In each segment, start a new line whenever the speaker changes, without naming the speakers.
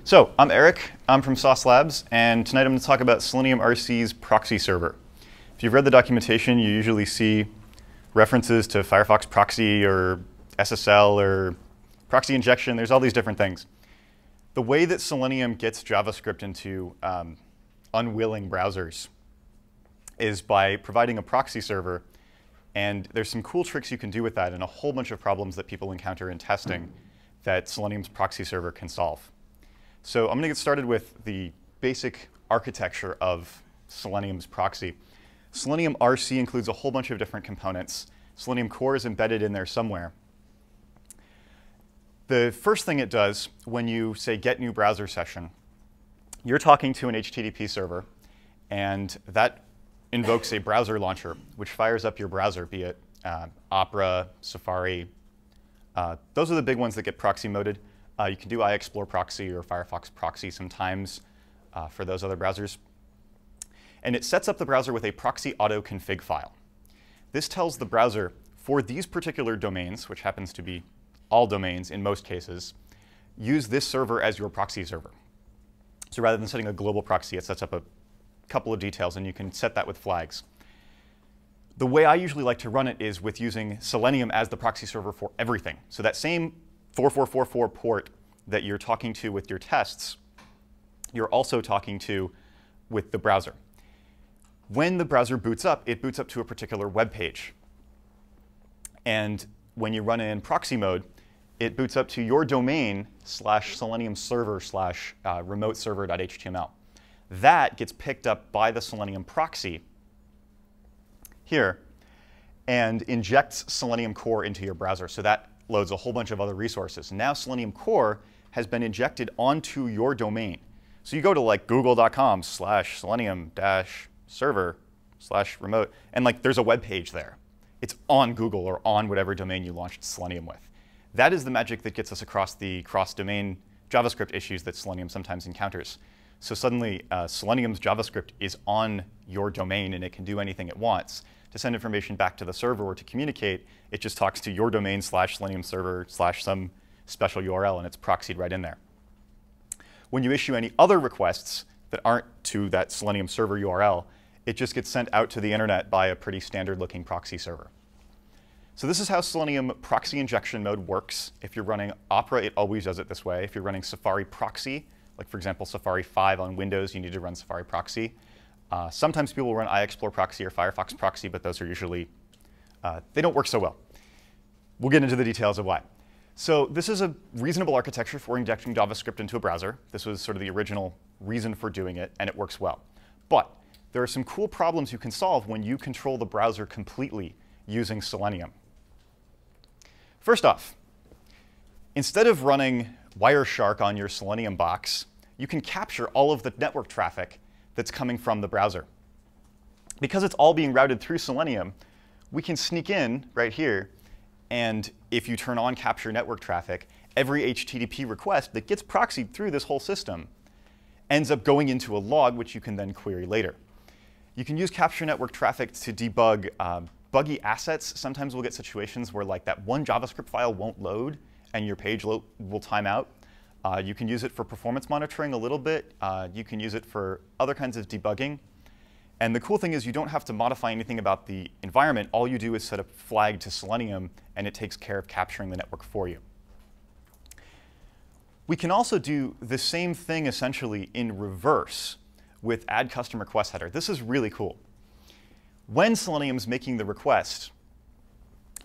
So, I'm Eric, I'm from Sauce Labs, and tonight I'm going to talk about Selenium RC's proxy server. If you've read the documentation, you usually see references to Firefox proxy or SSL or proxy injection. There's all these different things. The way that Selenium gets JavaScript into unwilling browsers is by providing a proxy server, and there's some cool tricks you can do with that and a whole bunch of problems that people encounter in testing that Selenium's proxy server can solve. So I'm going to get started with the basic architecture of Selenium's proxy. Selenium RC includes a whole bunch of different components. Selenium core is embedded in there somewhere. The first thing it does when you say get new browser session, you're talking to an HTTP server, and that invokes a browser launcher, which fires up your browser, be it Opera, Safari. Those are the big ones that get proxy moded. You can do iExplore proxy or Firefox proxy sometimes for those other browsers. And it sets up the browser with a proxy auto config file. This tells the browser, for these particular domains, which happens to be all domains in most cases, use this server as your proxy server. So rather than setting a global proxy, it sets up a couple of details, and you can set that with flags. The way I usually like to run it is with using Selenium as the proxy server for everything. So that same 4444 port that you're talking to with your tests, you're also talking to with the browser. When the browser boots up, it boots up to a particular web page. And when you run it in proxy mode, it boots up to your domain /Selenium server /remote server.html. That gets picked up by the Selenium proxy here and injects Selenium core into your browser. So that loads a whole bunch of other resources. Now Selenium core has been injected onto your domain. So you go to like google.com/selenium-server/remote, and like there's a web page there. It's on Google or on whatever domain you launched Selenium with. That is the magic that gets us across the cross-domain JavaScript issues that Selenium sometimes encounters. So suddenly, Selenium's JavaScript is on your domain, and it can do anything it wants. To send information back to the server or to communicate, it just talks to your domain /Selenium server /some special URL, and it's proxied right in there. When you issue any other requests that aren't to that Selenium server URL, it just gets sent out to the internet by a pretty standard-looking proxy server. So this is how Selenium proxy injection mode works. If you're running Opera, it always does it this way. If you're running Safari proxy, like for example, Safari 5 on Windows, you need to run Safari proxy. Sometimes people will run iExplore proxy or Firefox proxy, but those are usually, they don't work so well. We'll get into the details of why. So this is a reasonable architecture for injecting JavaScript into a browser. This was sort of the original reason for doing it, and it works well. But there are some cool problems you can solve when you control the browser completely using Selenium. First off, instead of running Wireshark on your Selenium box, you can capture all of the network traffic that's coming from the browser. Because it's all being routed through Selenium, we can sneak in right here, and if you turn on capture network traffic, every HTTP request that gets proxied through this whole system ends up going into a log, which you can then query later. You can use capture network traffic to debug buggy assets. Sometimes we'll get situations where like that one JavaScript file won't load and your page will time out. You can use it for performance monitoring a little bit. You can use it for other kinds of debugging. And the cool thing is you don't have to modify anything about the environment. All you do is set a flag to Selenium, and it takes care of capturing the network for you. We can also do the same thing essentially in reverse with add custom request header. This is really cool. When Selenium's making the request,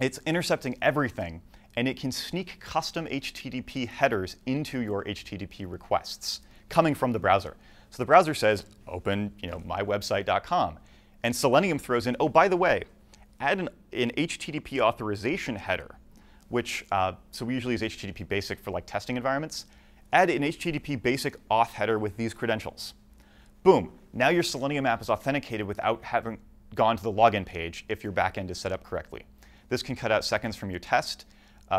it's intercepting everything, and it can sneak custom HTTP headers into your HTTP requests coming from the browser. So the browser says, open mywebsite.com. And Selenium throws in, oh, by the way, add an HTTP authorization header, which, so we usually use HTTP basic for like testing environments. Add an HTTP basic auth header with these credentials. Boom. Now your Selenium app is authenticated without having gone to the login page if your backend is set up correctly. This can cut out seconds from your test.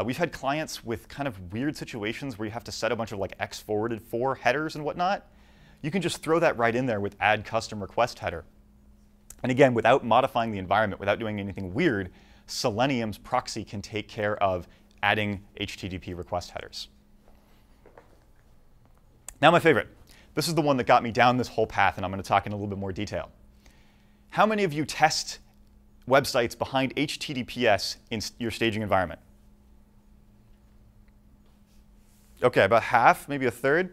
We've had clients with kind of weird situations where you have to set a bunch of like X forwarded for headers and whatnot. You can just throw that right in there with add custom request header. And again, without modifying the environment, without doing anything weird, Selenium's proxy can take care of adding HTTP request headers. Now my favorite. This is the one that got me down this whole path, and I'm going to talk in a little bit more detail. How many of you test websites behind HTTPS in your staging environment? OK, about half, maybe a third.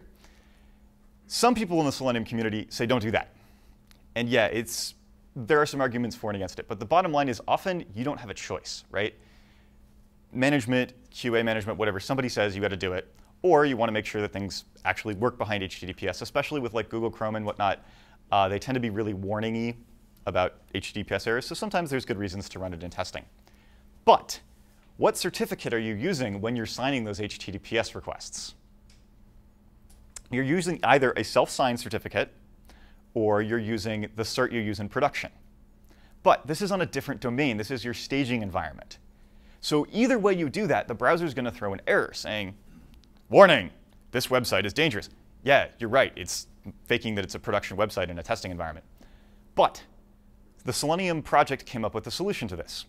Some people in the Selenium community say don't do that. And yeah, there are some arguments for and against it. But the bottom line is often you don't have a choice, right? Management, QA management, whatever, somebody says you got to do it. Or you want to make sure that things actually work behind HTTPS, especially with like Google Chrome and whatnot. They tend to be really warning-y about HTTPS errors. So sometimes there's good reasons to run it in testing. But what certificate are you using when you're signing those HTTPS requests? You're using either a self-signed certificate, or you're using the cert you use in production. But this is on a different domain. This is your staging environment. So either way you do that, the browser is going to throw an error saying, warning, this website is dangerous. Yeah, you're right. It's faking that it's a production website in a testing environment. But the Selenium project came up with a solution to this.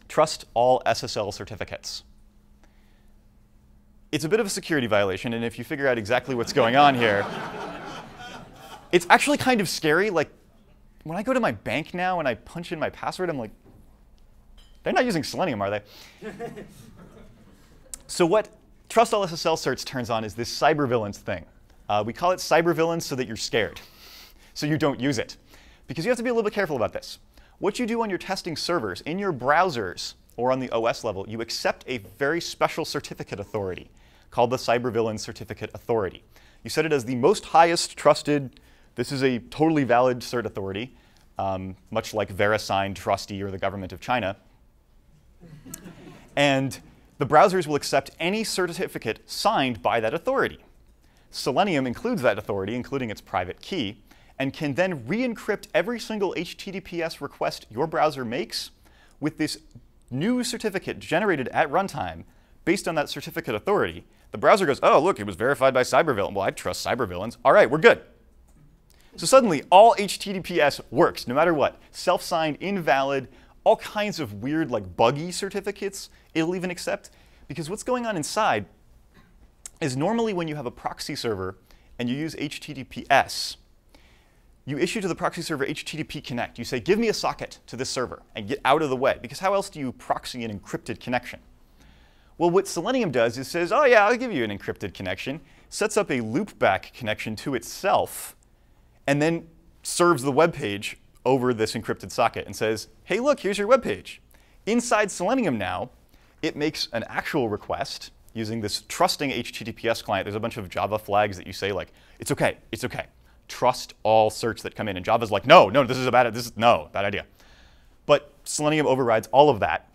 Trust all SSL certificates. It's a bit of a security violation, and if you figure out exactly what's going on here, it's actually kind of scary. Like, when I go to my bank now and I punch in my password, I'm like, they're not using Selenium, are they? So what Trust All SSL certs turns on is this cybervillains thing. We call it cybervillains so that you're scared, so you don't use it. Because you have to be a little bit careful about this. What you do on your testing servers, in your browsers, or on the OS level, you accept a very special certificate authority called the Cybervillain Certificate Authority. You set it as the most highest trusted, this is a totally valid cert authority, much like VeriSign, Trusty, or the government of China. And the browsers will accept any certificate signed by that authority. Selenium includes that authority, including its private key, and can then re-encrypt every single HTTPS request your browser makes with this new certificate generated at runtime based on that certificate authority. The browser goes, oh, look, it was verified by cybervillain. Well, I trust cybervillains. All right, we're good. So suddenly, all HTTPS works, no matter what. Self-signed, invalid, all kinds of weird, like buggy certificates it'll even accept. Because what's going on inside is normally when you have a proxy server and you use HTTPS, you issue to the proxy server HTTP connect. You say, give me a socket to this server and get out of the way. Because how else do you proxy an encrypted connection? Well, what Selenium does is says, oh, yeah, I'll give you an encrypted connection, sets up a loopback connection to itself, and then serves the web page over this encrypted socket and says, hey, look, here's your web page. Inside Selenium now, it makes an actual request using this trusting HTTPS client. There's a bunch of Java flags that you say, like, it's OK, it's OK. Trust all certs that come in. And Java's like, no, no, this is bad idea. But Selenium overrides all of that.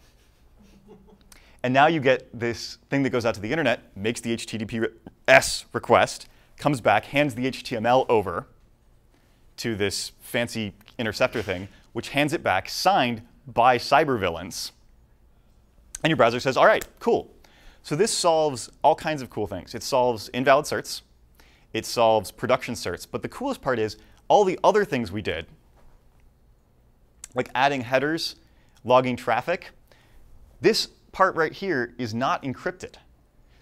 And now you get this thing that goes out to the internet, makes the HTTPS request, comes back, hands the HTML over to this fancy interceptor thing, which hands it back, signed by cybervillains. And your browser says, all right, cool. So this solves all kinds of cool things. It solves invalid certs. It solves production certs. But the coolest part is all the other things we did, like adding headers, logging traffic, this part right here is not encrypted.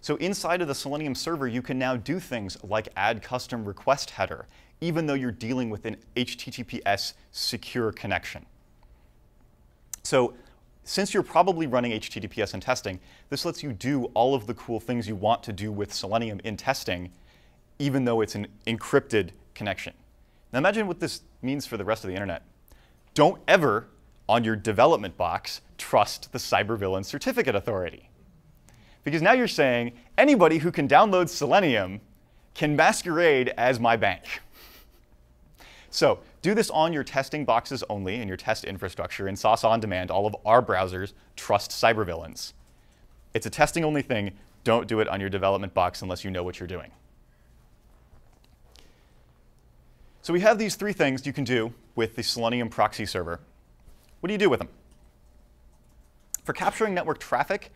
So inside of the Selenium server, you can now do things like add custom request header, even though you're dealing with an HTTPS secure connection. So since you're probably running HTTPS in testing, this lets you do all of the cool things you want to do with Selenium in testing, even though it's an encrypted connection. Now imagine what this means for the rest of the internet. Don't ever, on your development box, trust the cybervillain certificate authority. Because now you're saying anybody who can download Selenium can masquerade as my bank. So do this on your testing boxes only in your test infrastructure. In SOS On Demand, all of our browsers trust cybervillains. It's a testing only thing. Don't do it on your development box unless you know what you're doing. So we have these three things you can do with the Selenium proxy server. What do you do with them? For capturing network traffic,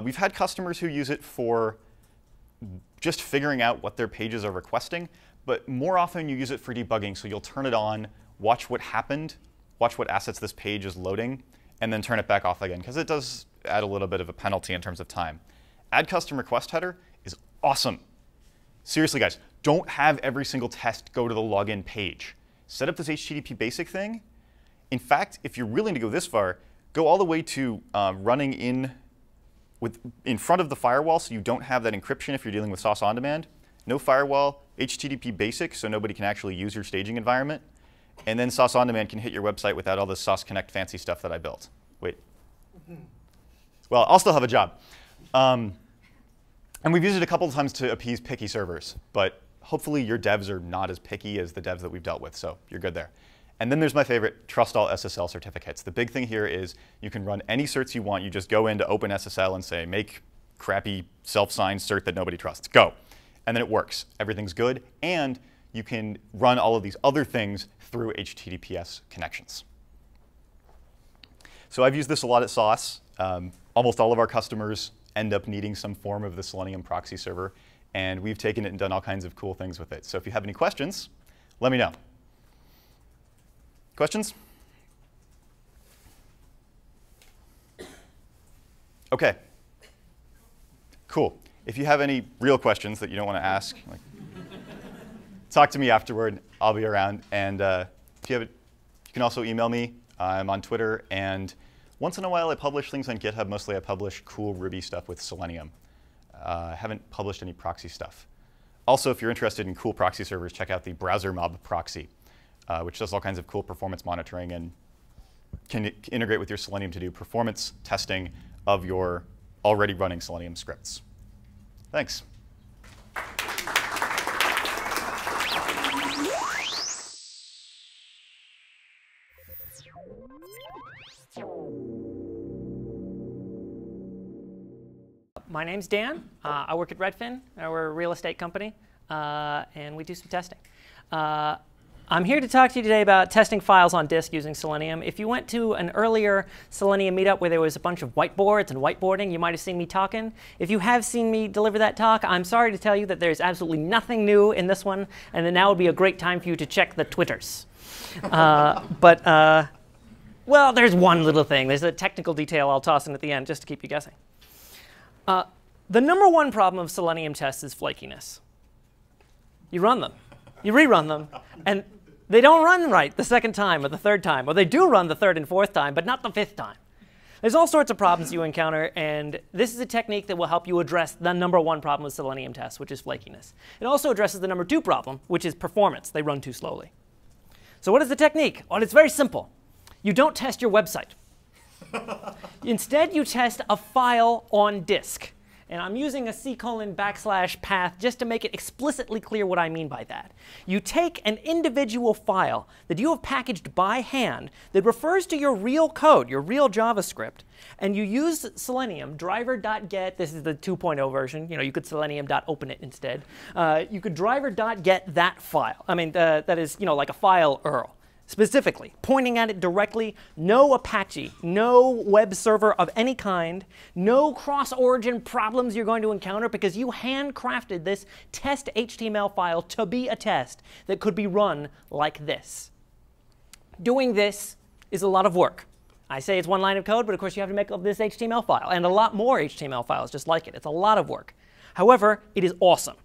we've had customers who use it for just figuring out what their pages are requesting. But more often, you use it for debugging. So you'll turn it on, watch what happened, watch what assets this page is loading, and then turn it back off again, because it does add a little bit of a penalty in terms of time. Add custom request header is awesome. Seriously, guys, don't have every single test go to the login page. Set up this HTTP basic thing. In fact, if you're willing to go this far, go all the way to running in front of the firewall, so you don't have that encryption if you're dealing with sauce on demand. No firewall, HTTP basic, so nobody can actually use your staging environment. And then sauce on demand can hit your website without all this sauce connect fancy stuff that I built. Wait. Well, I'll still have a job. And we've used it a couple of times to appease picky servers. But hopefully your devs are not as picky as the devs that we've dealt with. So you're good there. And then there's my favorite, trust all SSL certificates. The big thing here is you can run any certs you want. You just go into OpenSSL and say, make crappy self-signed cert that nobody trusts. Go. And then it works. Everything's good. And you can run all of these other things through HTTPS connections. So I've used this a lot at Sauce. Almost all of our customers end up needing some form of the Selenium proxy server. And we've taken it and done all kinds of cool things with it. So if you have any questions, let me know. Questions? OK. Cool. If you have any real questions that you don't want to ask, like, talk to me afterward. I'll be around. And if you have it, you can also email me. I'm on Twitter. And once in a while, I publish things on GitHub. Mostly, I publish cool Ruby stuff with Selenium. I haven't published any proxy stuff. Also, if you're interested in cool proxy servers, check out the browser mob proxy, which does all kinds of cool performance monitoring and can integrate with your Selenium to do performance testing of your already running Selenium scripts. Thanks.
My name's Dan. I work at Redfin. We're a real estate company, and we do some testing. I'm here to talk to you today about testing files on disk using Selenium. If you went to an earlier Selenium meetup where there was a bunch of whiteboards and whiteboarding, you might have seen me talking. If you have seen me deliver that talk, I'm sorry to tell you that there's absolutely nothing new in this one, and that now would be a great time for you to check the Twitters. Well, there's one little thing. There's a technical detail I'll toss in at the end just to keep you guessing. The number one problem of Selenium tests is flakiness. You run them, you rerun them, and they don't run right the second time or the third time. Or they do run the third and fourth time, but not the fifth time. There's all sorts of problems you encounter, and this is a technique that will help you address the number one problem with Selenium tests, which is flakiness. It also addresses the number two problem, which is performance. They run too slowly. So what is the technique? Well, it's very simple. You don't test your website. Instead, you test a file on disk. And I'm using a :/path just to make it explicitly clear what I mean by that. You take an individual file that you have packaged by hand that refers to your real code, your real JavaScript, and you use Selenium driver.get. This is the 2.0 version. You know, you could selenium.openit instead. You could driver.get that file. I mean, that is, you know, like a file URL. Specifically, pointing at it directly, no Apache, no web server of any kind, no cross-origin problems you're going to encounter because you handcrafted this test HTML file to be a test that could be run like this. Doing this is a lot of work. I say it's one line of code, but of course you have to make up this HTML file and a lot more HTML files just like it. It's a lot of work. However, it is awesome.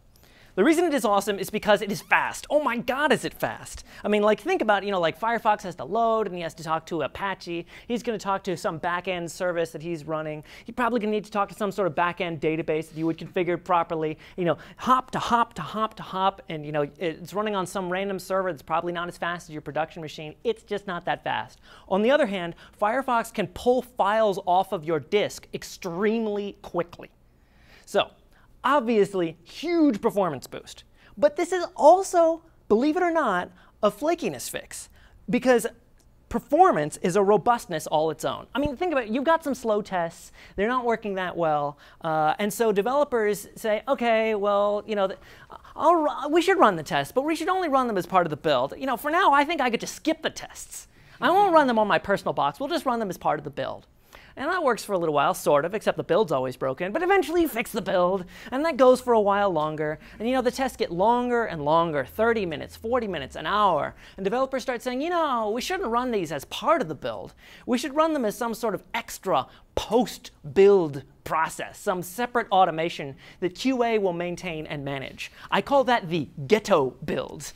The reason it is awesome is because it is fast. Oh my God, is it fast? I mean, like, think about, you know, like Firefox has to load and he has to talk to Apache. He's going to talk to some back-end service that he's running. He's probably going to need to talk to some sort of back-end database that you would configure properly. You know, hop to hop to hop to hop, and you know, it's running on some random server that's probably not as fast as your production machine. It's just not that fast. On the other hand, Firefox can pull files off of your disk extremely quickly. So, obviously, huge performance boost. But this is also, believe it or not, a flakiness fix. Because performance is a robustness all its own. I mean, think about it. You've got some slow tests. They're not working that well. And so developers say, OK, well, you know, we should run the tests, but we should only run them as part of the build. You know, for now, I think I could just skip the tests. I won't run them on my personal box. We'll just run them as part of the build. And that works for a little while, sort of, except the build's always broken. But eventually you fix the build, and that goes for a while longer. And the tests get longer and longer, 30 minutes, 40 minutes, an hour. And developers start saying, we shouldn't run these as part of the build. We should run them as some sort of extra post-build process, some separate automation that QA will maintain and manage. I call that the ghetto build,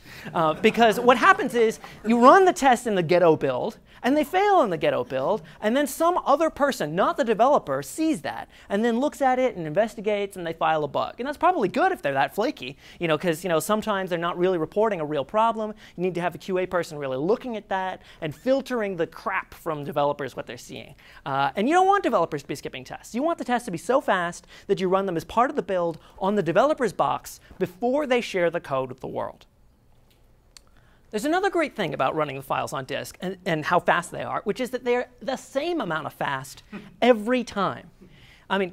because what happens is you run the tests in the ghetto build, and they fail in the ghetto build, and then some other person, not the developer, sees that, and then looks at it and investigates, and they file a bug. And that's probably good if they're that flaky, because sometimes they're not really reporting a real problem. You need to have a QA person really looking at that and filtering the crap from developers, what they're seeing. And you don't want developers to be skipping tests. You want the tests to be so fast that you run them as part of the build on the developer's box before they share the code with the world. There's another great thing about running the files on disk and how fast they are, which is that they're the same amount of fast every time. I mean,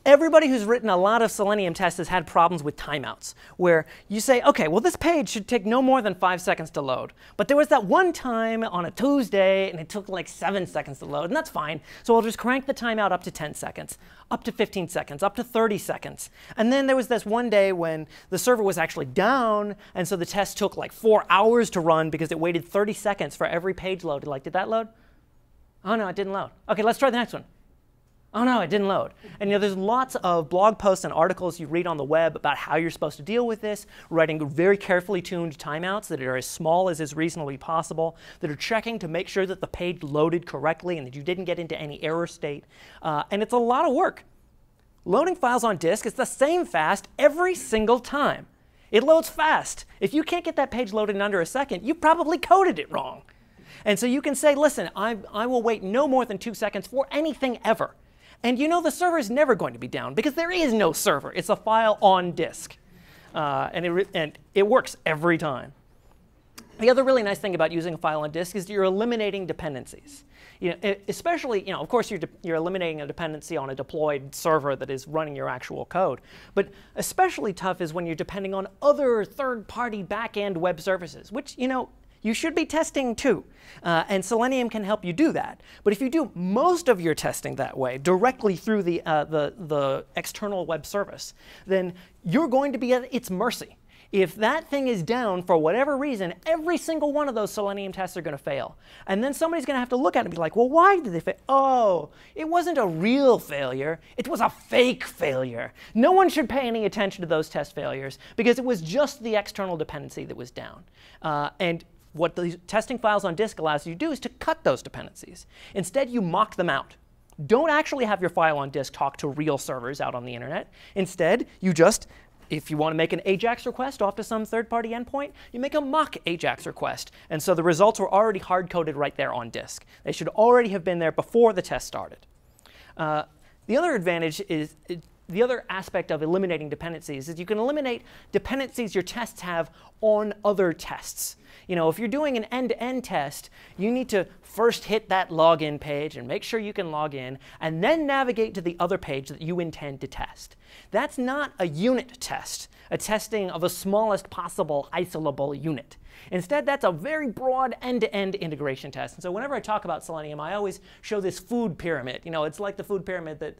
everybody who's written a lot of Selenium tests has had problems with timeouts, where you say, OK, well, this page should take no more than 5 seconds to load. But there was that one time on a Tuesday, and it took like 7 seconds to load, and that's fine. So I'll just crank the timeout up to 10 seconds, up to 15 seconds, up to 30 seconds. And then there was this one day when the server was actually down, and so the test took like 4 hours to run because it waited 30 seconds for every page loaded. Like, did that load? Oh, no, it didn't load. OK, let's try the next one. Oh, no, it didn't load. And there's lots of blog posts and articles you read on the web about how you're supposed to deal with this, writing very carefully tuned timeouts that are as small as is reasonably possible, that are checking to make sure that the page loaded correctly and that you didn't get into any error state. And it's a lot of work. Loading files on disk is the same fast every single time. It loads fast. If you can't get that page loaded in under a second, you probably coded it wrong. And so you can say, listen, I will wait no more than 2 seconds for anything ever. And the server is never going to be down because there is no server. It's a file on disk. And it works every time. The other really nice thing about using a file on disk is that you're eliminating dependencies. Especially, of course, you're eliminating a dependency on a deployed server that is running your actual code. But especially tough is when you're depending on other third-party back-end web services, which, you should be testing too. And Selenium can help you do that. But if you do most of your testing that way, directly through the external web service, then you're going to be at its mercy. If that thing is down for whatever reason, every single one of those Selenium tests are going to fail. And then somebody's going to have to look at it and be like, well, why did they fail? Oh, it wasn't a real failure. It was a fake failure. No one should pay any attention to those test failures because it was just the external dependency that was down. And what the testing files on disk allows you to do is to cut those dependencies. Instead, you mock them out. Don't actually have your file on disk talk to real servers out on the internet. Instead, you just, if you want to make an Ajax request off to some third-party endpoint, you make a mock Ajax request. And so the results were already hard-coded right there on disk. They should already have been there before the test started. The other advantage is, the other aspect of eliminating dependencies is you can eliminate dependencies your tests have on other tests. If you're doing an end-to-end test, you need to first hit that login page and make sure you can log in, and then navigate to the other page that you intend to test. That's not a unit test, a testing of the smallest possible isolable unit. Instead, that's a very broad end-to-end integration test. And so whenever I talk about Selenium, I always show this food pyramid. It's like the food pyramid that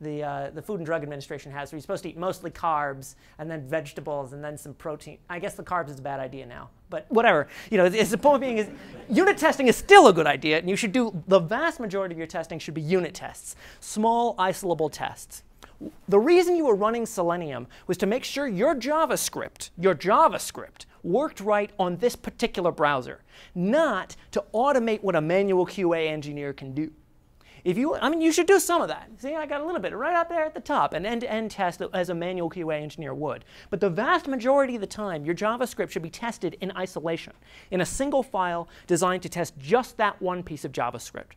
the Food and Drug Administration has, where you're supposed to eat mostly carbs, and then vegetables, and then some protein. I guess the carbs is a bad idea now. But whatever. The point being is unit testing is still a good idea, and you should do the vast majority of your testing should be unit tests, small, isolable tests. The reason you were running Selenium was to make sure your JavaScript worked right on this particular browser, not to automate what a manual QA engineer can do. You should do some of that. See, I got a little bit right up there at the top, an end-to-end test as a manual QA engineer would. But the vast majority of the time, your JavaScript should be tested in isolation, in a single file designed to test just that one piece of JavaScript.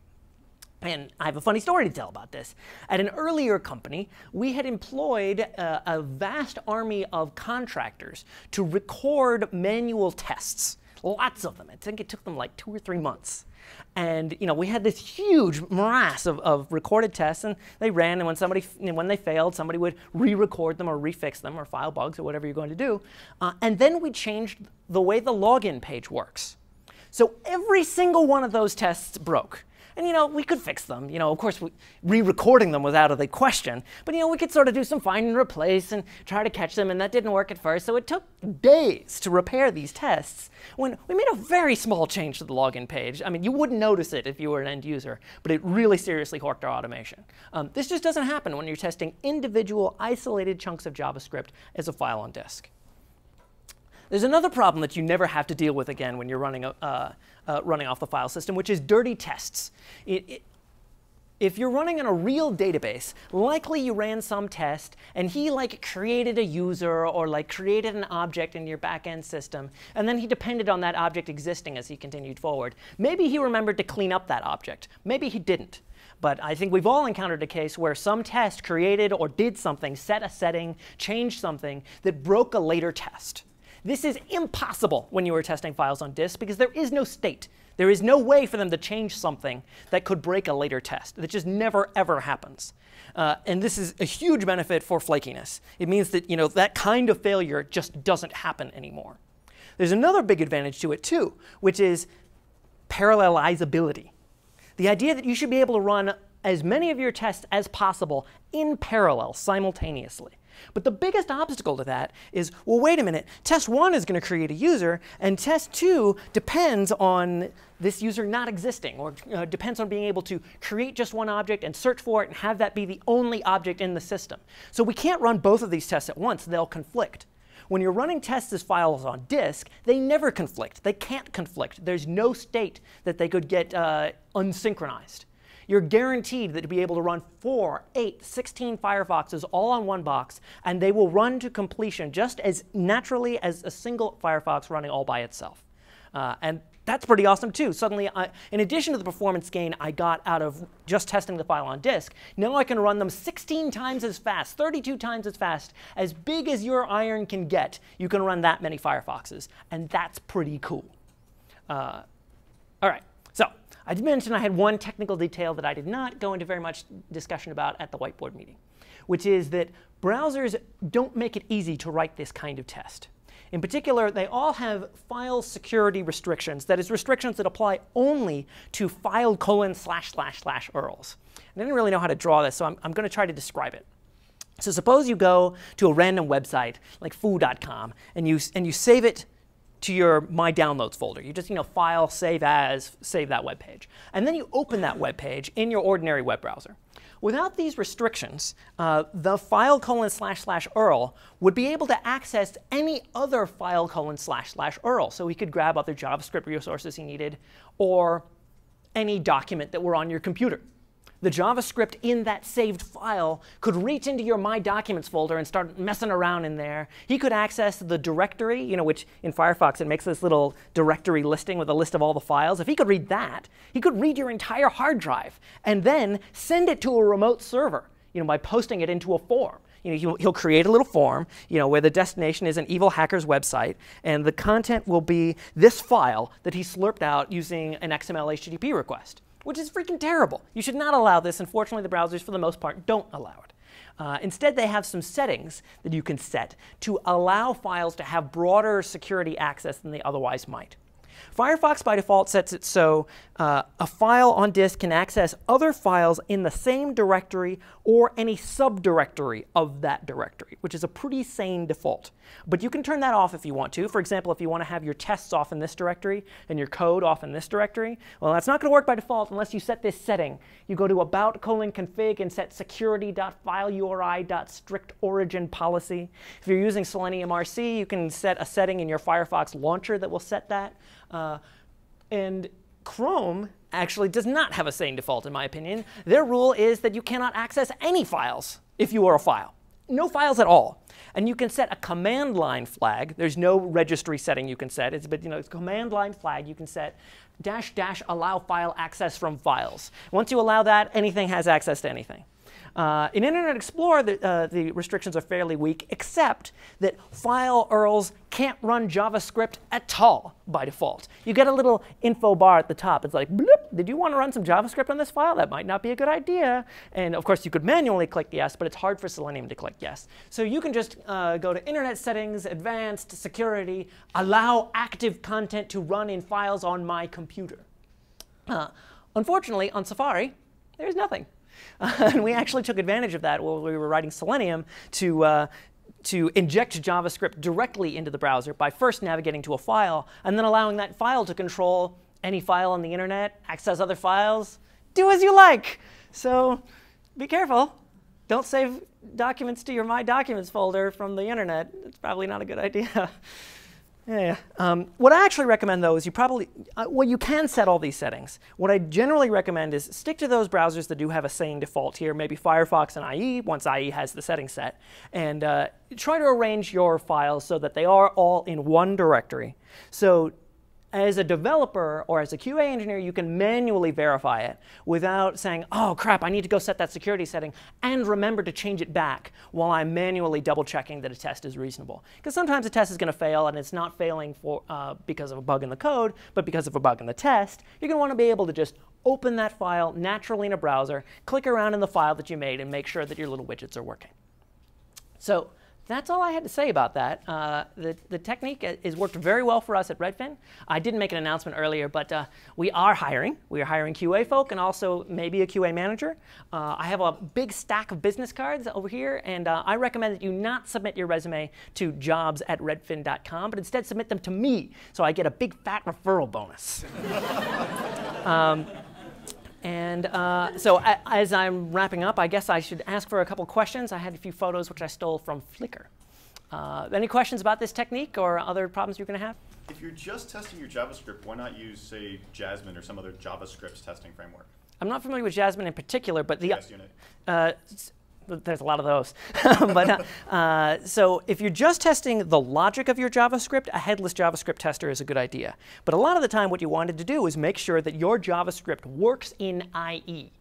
And I have a funny story to tell about this. At an earlier company, we had employed a vast army of contractors to record manual tests, lots of them. I think it took them like 2 or 3 months. And we had this huge morass of recorded tests, and they ran. And when they failed, somebody would re-record them or refix them or file bugs or whatever you're going to do. And then we changed the way the login page works. So every single one of those tests broke. And we could fix them. Of course, re-recording them was out of the question. But we could sort of do some find and replace and try to catch them, and that didn't work at first. So it took days to repair these tests when we made a very small change to the login page. I mean, you wouldn't notice it if you were an end user, but it really seriously horked our automation. This just doesn't happen when you're testing individual isolated chunks of JavaScript as a file on disk. There's another problem that you never have to deal with again when you're running off the file system, which is dirty tests. If you're running on a real database, likely you ran some test, and he created a user or created an object in your backend system, and then he depended on that object existing as he continued forward. Maybe he remembered to clean up that object. Maybe he didn't. But I think we've all encountered a case where some test created or did something, set a setting, changed something that broke a later test. This is impossible when you are testing files on disk because there is no state. There is no way for them to change something that could break a later test. That just never, ever happens. And this is a huge benefit for flakiness. It means that that kind of failure just doesn't happen anymore. There's another big advantage to it, too, which is parallelizability. The idea that you should be able to run as many of your tests as possible in parallel, simultaneously. But the biggest obstacle to that is, well, wait a minute, test 1 is going to create a user, and test 2 depends on this user not existing, or depends on being able to create just one object and search for it and have that be the only object in the system. So we can't run both of these tests at once. They'll conflict. When you're running tests as files on disk, they never conflict. They can't conflict. There's no state that they could get unsynchronized. You're guaranteed that to be able to run 4, 8, 16 Firefoxes all on one box, and they will run to completion just as naturally as a single Firefox running all by itself. And that's pretty awesome, too. Suddenly, in addition to the performance gain I got out of just testing the file on disk, now I can run them 16 times as fast, 32 times as fast. As big as your iron can get, you can run that many Firefoxes. And that's pretty cool. All right. So I did mention I had one technical detail that I did not go into very much discussion about at the whiteboard meeting, which is that browsers don't make it easy to write this kind of test. In particular, they all have file security restrictions, that is, restrictions that apply only to file://URLs. I didn't really know how to draw this, so I'm going to try to describe it. So suppose you go to a random website like foo.com, and you save it to your My Downloads folder. You just file, save as, save that web page. And then you open that web page in your ordinary web browser. Without these restrictions, the file://URL would be able to access any other file://URL. So he could grab other JavaScript resources he needed, or any document that were on your computer. The JavaScript in that saved file could reach into your My Documents folder and start messing around in there. He could access the directory, which in Firefox it makes this little directory listing with a list of all the files. If he could read that, he could read your entire hard drive and then send it to a remote server, by posting it into a form. He'll create a little form, where the destination is an evil hacker's website, and the content will be this file that he slurped out using an XML HTTP request, which is freaking terrible. You should not allow this. Unfortunately, the browsers, for the most part, don't allow it. Instead, they have some settings that you can set to allow files to have broader security access than they otherwise might. Firefox, by default, sets it so a file on disk can access other files in the same directory or any subdirectory of that directory, which is a pretty sane default. But you can turn that off if you want to. For example, if you want to have your tests off in this directory and your code off in this directory, well, that's not going to work by default unless you set this setting. You go to about:config and set security.fileuri.strict_origin_policy. If you're using Selenium RC, you can set a setting in your Firefox launcher that will set that. And Chrome actually does not have a sane default, in my opinion. Their rule is that you cannot access any files if you are a file. No files at all. And you can set a command line flag. There's no registry setting you can set. It's a command line flag. You can set -- allow file access from files. Once you allow that, anything has access to anything. In Internet Explorer, the restrictions are fairly weak, except that file URLs can't run JavaScript at all by default. You get a little info bar at the top. It's like, bloop, did you want to run some JavaScript on this file? That might not be a good idea. And of course, you could manually click yes, but it's hard for Selenium to click yes. So you can just go to Internet Settings, Advanced, Security, allow active content to run in files on my computer. Unfortunately, on Safari, there's nothing. And we actually took advantage of that while we were writing Selenium to inject JavaScript directly into the browser by first navigating to a file and then allowing that file to control any file on the internet, access other files, do as you like. So be careful. Don't save documents to your My Documents folder from the internet. It's probably not a good idea. Yeah. What I actually recommend, though, is you probably, well, you can set all these settings. What I generally recommend is stick to those browsers that do have a sane default here, maybe Firefox and IE, once IE has the settings set. And try to arrange your files so that they are all in one directory. So as a developer or as a QA engineer, you can manually verify it without saying, oh, crap, I need to go set that security setting and remember to change it back while I'm manually double-checking that a test is reasonable. Because sometimes a test is going to fail, and it's not failing because of a bug in the code, but because of a bug in the test. You're going to want to be able to just open that file naturally in a browser, click around in the file that you made, and make sure that your little widgets are working. So that's all I had to say about that. The technique has worked very well for us at Redfin. I didn't make an announcement earlier, but we are hiring. We are hiring QA folk and also maybe a QA manager. I have a big stack of business cards over here, and I recommend that you not submit your resume to jobs@redfin.com, but instead submit them to me, so I get a big fat referral bonus. So as I'm wrapping up, I guess I should ask for a couple questions. I had a few photos which I stole from Flickr. Any questions about this technique or other problems you're going to have?
If you're just testing your JavaScript, why not use, say, Jasmine or some other JavaScript testing framework?
I'm not familiar with Jasmine in particular, but the
JSUnit.
There's a lot of those. So if you're just testing the logic of your JavaScript, a headless JavaScript tester is a good idea. But a lot of the time, what you wanted to do is make sure that your JavaScript works in IE.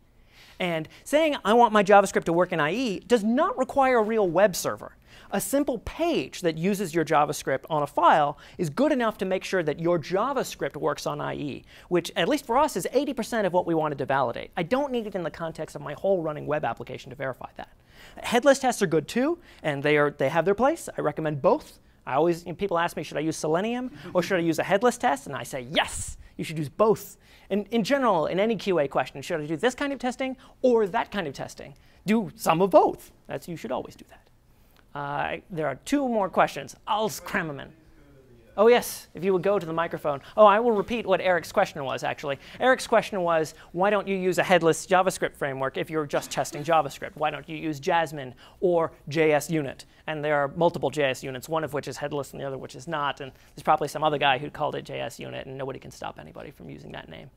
And saying, I want my JavaScript to work in IE does not require a real web server. A simple page that uses your JavaScript on a file is good enough to make sure that your JavaScript works on IE, which, at least for us, is 80% of what we wanted to validate. I don't need it in the context of my whole running web application to verify that. Headless tests are good, too, and they have their place. I recommend both. People ask me, should I use Selenium or should I use a headless test? And I say, yes, you should use both. And in general, in any QA question, should I do this kind of testing or that kind of testing? Do some of both. You should always do that. There are two more questions. I'll cram them in. Oh, yes, if you would go to the microphone. Oh, I will repeat what Eric's question was, actually. Eric's question was, why don't you use a headless JavaScript framework if you're just testing JavaScript? Why don't you use Jasmine or JSUnit? And there are multiple JSUnits, one of which is headless and the other which is not. And there's probably some other guy who called it JSUnit, and nobody can stop anybody from using that name.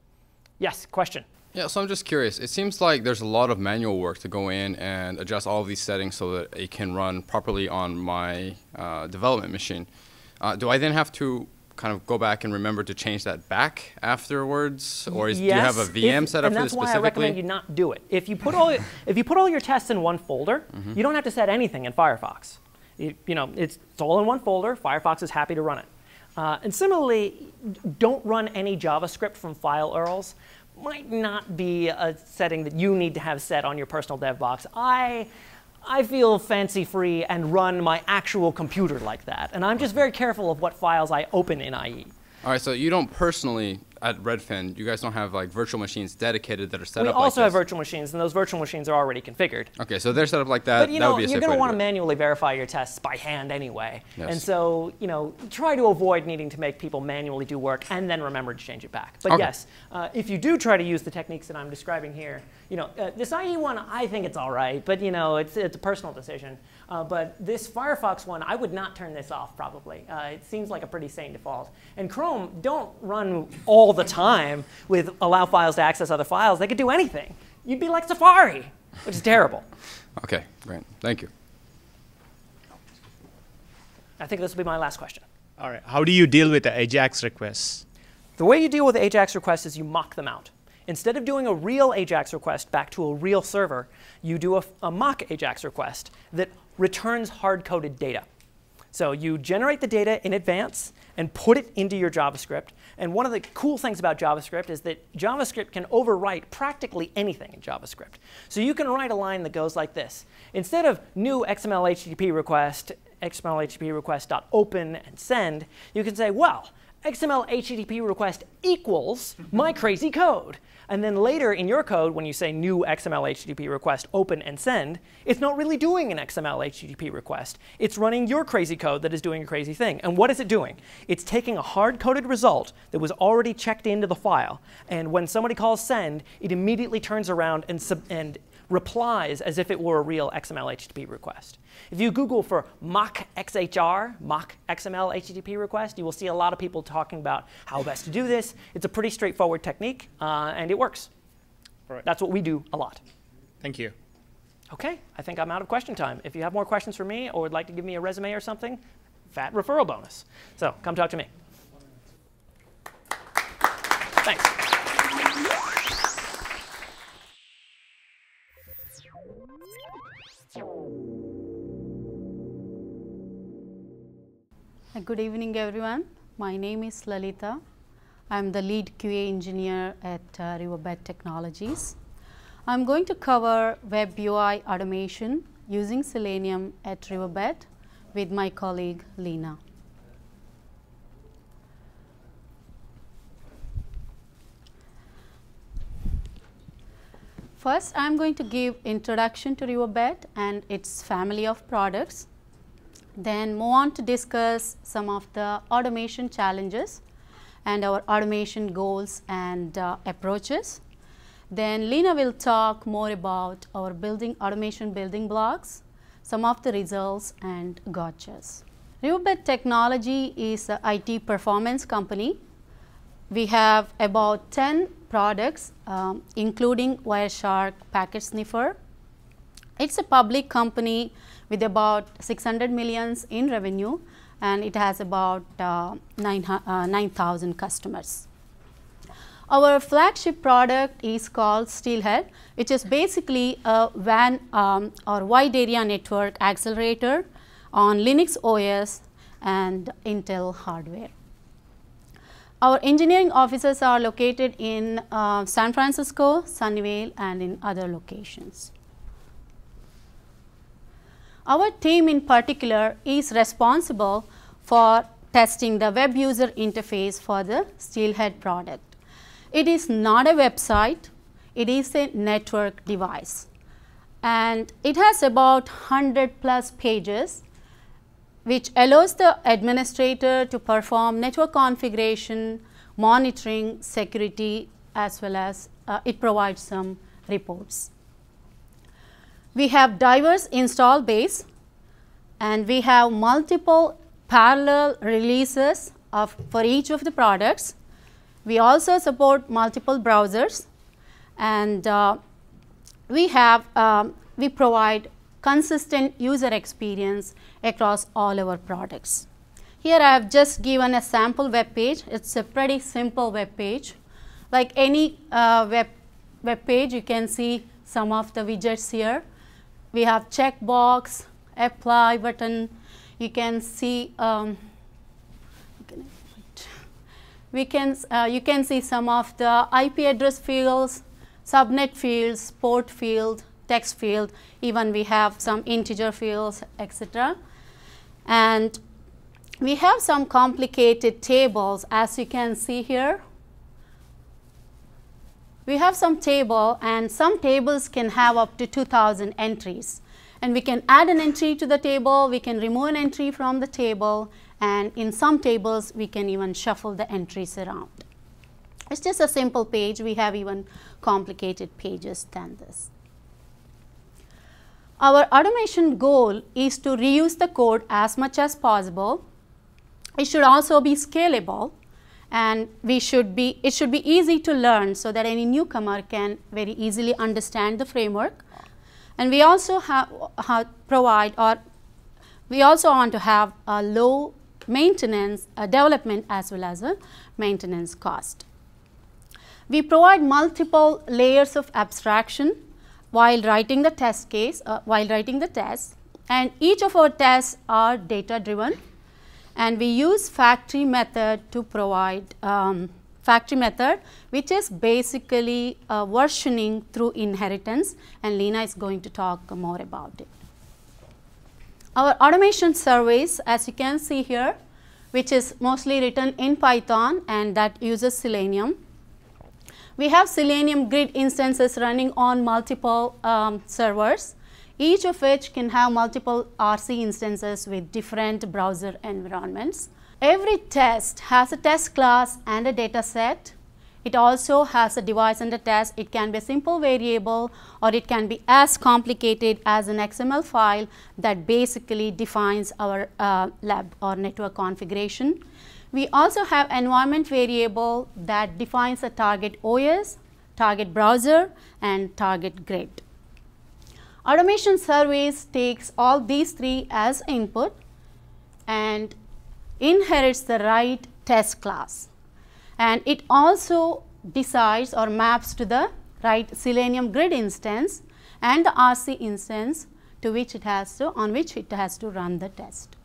Yes, question?
Yeah, so I'm just curious. It seems like there's a lot of manual work to go in and adjust all of these settings so that it can run properly on my development machine. Do I then have to kind of go back and remember to change that back afterwards? Or do you have a VM set up for this specifically? And that's why I recommend
you not do it. If you put all your tests in one folder, you don't have to set anything in Firefox. It's all in one folder. Firefox is happy to run it. And similarly, don't run any JavaScript from file URLs. Might not be a setting that you need to have set on your personal dev box. I feel fancy-free and run my actual computer like that. And I'm just very careful of what files I open in IE.
All right, so you don't personally, at Redfin, you guys don't have like virtual machines dedicated that are set up like this?
We also have virtual machines, and those virtual machines are already configured.
Okay, so they're set up like that.
But you're going to want to manually verify your tests by hand anyway. Yes. And so try to avoid needing to make people manually do work and then remember to change it back. But
okay.
Yes, if you do try to use the techniques that I'm describing here, this IE one, I think it's all right, but it's a personal decision. But this Firefox one, I would not turn this off probably. It seems like a pretty sane default. And Chrome, don't run all the time with allow files to access other files. They could do anything. You'd be like Safari, which is terrible.
Okay, great. Thank you.
I think this will be my last question.
All right. How do you deal with the Ajax requests?
The way you deal with Ajax requests is you mock them out. Instead of doing a real Ajax request back to a real server, you do a mock Ajax request that returns hard-coded data. So you generate the data in advance and put it into your JavaScript. And one of the cool things about JavaScript is that JavaScript can overwrite practically anything in JavaScript. So you can write a line that goes like this. Instead of new XML HTTP request, XML HTTP request.open and send, you can say, well, XML HTTP request equals my crazy code. And then later in your code, when you say new XML HTTP request, open and send, it's not really doing an XML HTTP request. It's running your crazy code that is doing a crazy thing. And what is it doing? It's taking a hard-coded result that was already checked into the file. And when somebody calls send, it immediately turns around and replies as if it were a real XML HTTP request. If you Google for mock XHR, mock XML HTTP request, you will see a lot of people talking about how best to do this. It's a pretty straightforward technique, and it works.
All right.
That's what we do a lot.
Thank you.
OK, I think I'm out of question time. If you have more questions for me or would like to give me a resume or something, fat referral bonus. So come talk to me. Thanks.
Good evening, everyone. My name is Lalita. I'm the lead QA engineer at Riverbed Technologies. I'm going to cover web UI automation using Selenium at Riverbed with my colleague Lena. First, I'm going to give introduction to Riverbed and its family of products. Then move on to discuss some of the automation challenges and our automation goals and approaches. Then Lena will talk more about our automation building blocks, some of the results and gotchas. Riverbed Technology is an IT performance company. We have about 10 products, including Wireshark Packet Sniffer. It's a public company with about 600 million in revenue, and it has about 9,000 customers. Our flagship product is called Steelhead, which is basically a WAN or wide area network accelerator on Linux OS and Intel hardware. Our engineering offices are located in San Francisco, Sunnyvale, and in other locations. Our team in particular is responsible for testing the web user interface for the Steelhead product. It is not a website, it is a network device. And it has about 100+ pages, which allows the administrator to perform network configuration, monitoring, security, as well as it provides some reports. We have diverse install base, and we have multiple parallel releases for each of the products. We also support multiple browsers, and we provide consistent user experience across all our products. Here I have just given a sample web page. It's a pretty simple web page. Like any web page, you can see some of the widgets here. We have checkbox, apply button. You can see you can see some of the IP address fields, subnet fields, port field, text field. Even we have some integer fields, etc. And we have some complicated tables, as you can see here. We have some table, and some tables can have up to 2,000 entries. And we can add an entry to the table, we can remove an entry from the table, and in some tables we can even shuffle the entries around. It's just a simple page. We have even complicated pages than this. Our automation goal is to reuse the code as much as possible. It should also be scalable, and it should be easy to learn so that any newcomer can very easily understand the framework. And we also we also want to have a low maintenance development as well as a maintenance cost. We provide multiple layers of abstraction while writing the test case, and each of our tests are data driven. And we use factory method to provide factory method, which is basically versioning through inheritance, and Lena is going to talk more about it. Our automation surveys, as you can see here, which is mostly written in Python and that uses Selenium. We have Selenium grid instances running on multiple servers, each of which can have multiple RC instances with different browser environments. Every test has a test class and a data set. It also has a device under test. It can be a simple variable or it can be as complicated as an XML file that basically defines our lab or network configuration. We also have environment variable that defines a target OS, target browser and target grid. Automation service takes all these three as input and inherits the right test class. And it also decides or maps to the right Selenium grid instance and the RC instance to which it has to, on which it has to run the test.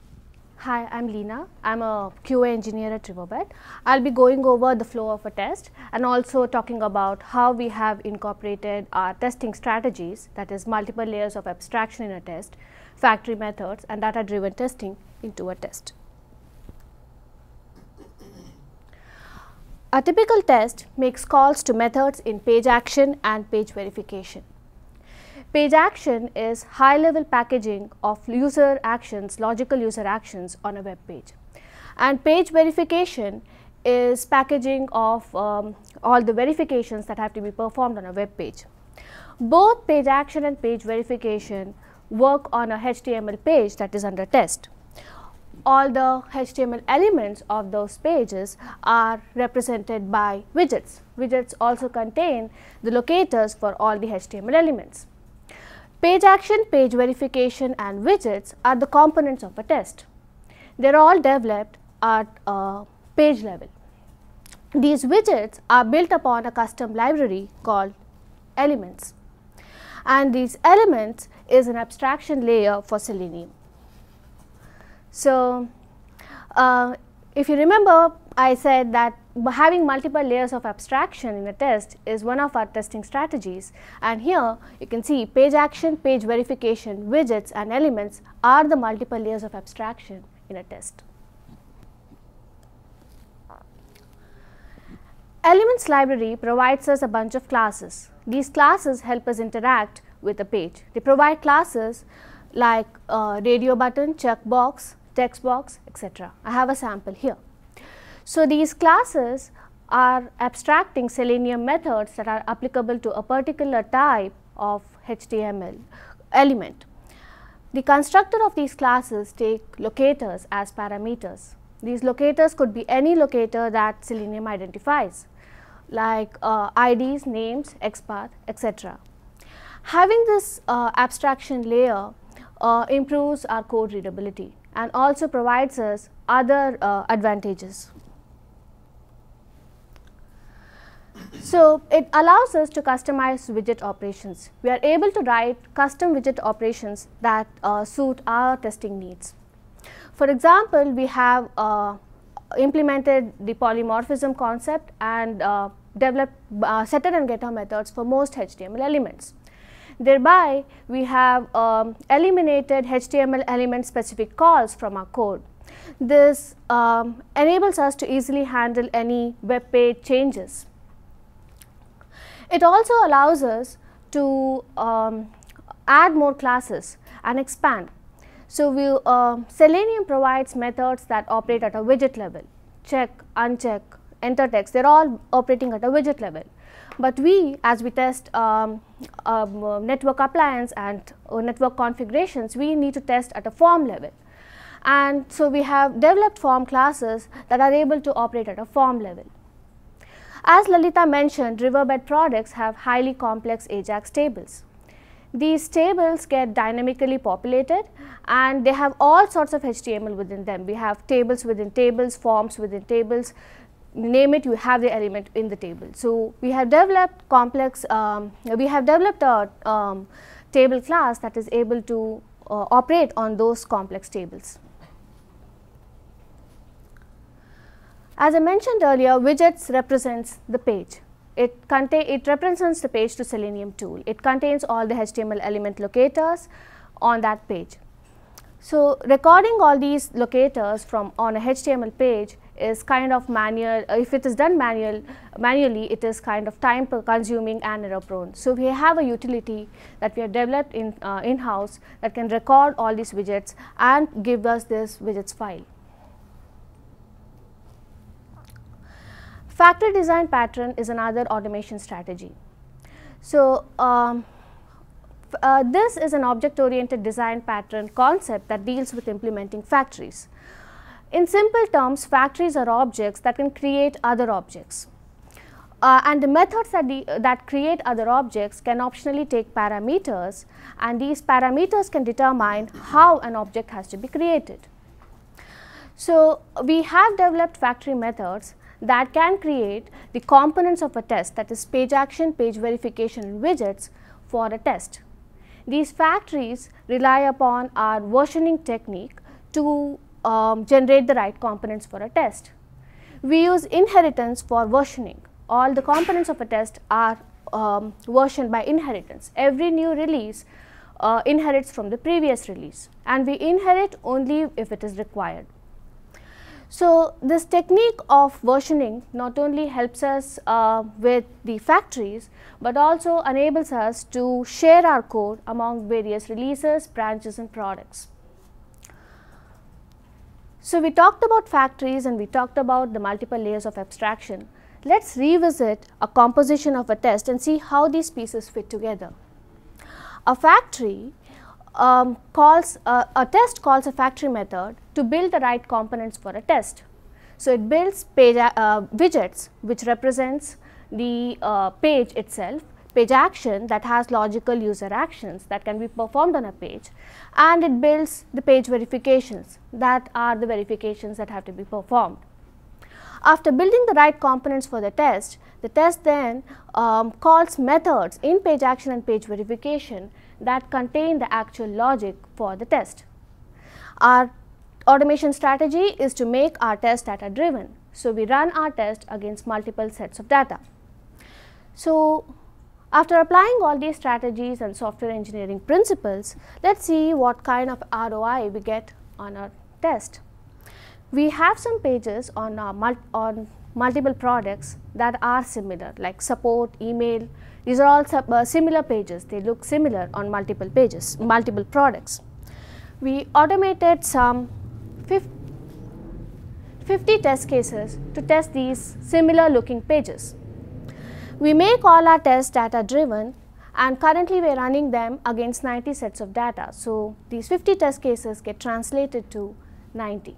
Hi, I'm Leena. I'm a QA engineer at Riverbed. I'll be going over the flow of a test and also talking about how we have incorporated our testing strategies, that is multiple layers of abstraction in a test, factory methods and data-driven testing into a test. A typical test makes calls to methods in page action and page verification. Page action is high-level packaging of user actions, logical user actions on a web page. And page verification is packaging of all the verifications that have to be performed on a web page. Both page action and page verification work on a HTML page that is under test. All the HTML elements of those pages are represented by widgets. Widgets also contain the locators for all the HTML elements. Page action, page verification and widgets are the components of a test. They are all developed at page level. These widgets are built upon a custom library called Elements, and these elements is an abstraction layer for Selenium. So, if you remember, I said that having multiple layers of abstraction in a test is one of our testing strategies, and here you can see page action, page verification, widgets and elements are the multiple layers of abstraction in a test. Elements library provides us a bunch of classes. These classes help us interact with a page. They provide classes like radio button, checkbox, text box, etc. I have a sample here. So, these classes are abstracting Selenium methods that are applicable to a particular type of HTML element. The constructor of these classes take locators as parameters. These locators could be any locator that Selenium identifies, like IDs, names, XPath, etc. Having this abstraction layer improves our code readability and also provides us other advantages. So, it allows us to customize widget operations. We are able to write custom widget operations that suit our testing needs. For example, we have implemented the polymorphism concept and developed setter and getter methods for most HTML elements. Thereby, we have eliminated HTML element specific calls from our code. This enables us to easily handle any web page changes. It also allows us to add more classes and expand. So, Selenium provides methods that operate at a widget level, check, uncheck, enter text, they are all operating at a widget level. But we, as we test network appliance and network configurations, we need to test at a form level. And so, we have developed form classes that are able to operate at a form level. As Lalita mentioned, Riverbed products have highly complex Ajax tables. These tables get dynamically populated and they have all sorts of HTML within them. We have tables within tables, forms within tables, name it, you have the element in the table. So, we have developed complex, we have developed a table class that is able to operate on those complex tables. As I mentioned earlier, widgets represents the page. It represents the page to Selenium tool. It contains all the HTML element locators on that page. So recording all these locators from on a HTML page is kind of manual. If it is done manually, it is kind of time consuming and error prone. So we have a utility that we have developed in-house that can record all these widgets and give us this widgets file. Factory design pattern is another automation strategy. So this is an object-oriented design pattern concept that deals with implementing factories. In simple terms, factories are objects that can create other objects. And the methods that create other objects can optionally take parameters, and these parameters can determine how an object has to be created. So we have developed factory methods that can create the components of a test, that is page action, page verification, and widgets for a test. These factories rely upon our versioning technique to generate the right components for a test. We use inheritance for versioning. All the components of a test are versioned by inheritance. Every new release inherits from the previous release, and we inherit only if it is required. So this technique of versioning not only helps us with the factories, but also enables us to share our code among various releases, branches, and products. So we talked about factories and we talked about the multiple layers of abstraction. Let's revisit a composition of a test and see how these pieces fit together. A factory a test calls a factory method to build the right components for a test. So it builds page widgets, which represents the page itself, page action that has logical user actions that can be performed on a page, and it builds the page verifications that are the verifications that have to be performed. After building the right components for the test then calls methods in page action and page verification that contain the actual logic for the test. Our automation strategy is to make our test data driven. So we run our test against multiple sets of data. So after applying all these strategies and software engineering principles, let's see what kind of ROI we get on our test. We have some pages on multiple products that are similar, like support, email. These are all similar pages. They look similar on multiple pages, multiple products. We automated some 50 test cases to test these similar looking pages. We make all our tests data driven, and currently we are running them against 90 sets of data. So these 50 test cases get translated to 90.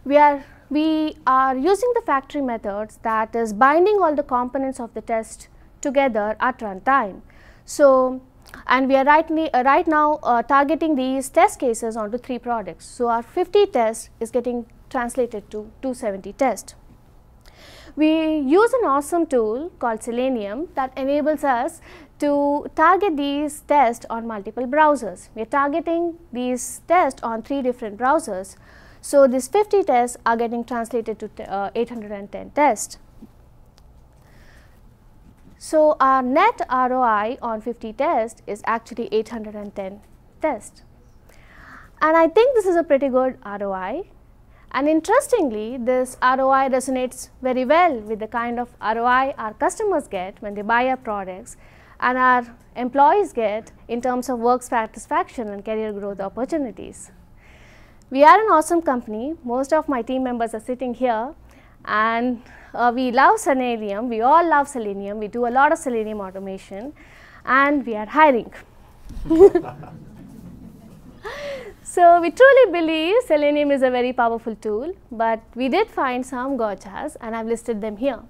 We are using the factory methods, that is binding all the components of the test together at runtime. So, and we are right now targeting these test cases onto 3 products. So our 50 tests is getting translated to 270 tests. We use an awesome tool called Selenium that enables us to target these tests on multiple browsers. We are targeting these tests on 3 different browsers. So these 50 tests are getting translated to 810 tests. So our net ROI on 50 tests is actually 810 tests. And I think this is a pretty good ROI. And interestingly, this ROI resonates very well with the kind of ROI our customers get when they buy our products and our employees get in terms of work satisfaction and career growth opportunities. We are an awesome company. Most of my team members are sitting here, and we love Selenium. We all love Selenium. We do a lot of Selenium automation, and we are hiring. So we truly believe Selenium is a very powerful tool, but we did find some gotchas, and I've listed them here.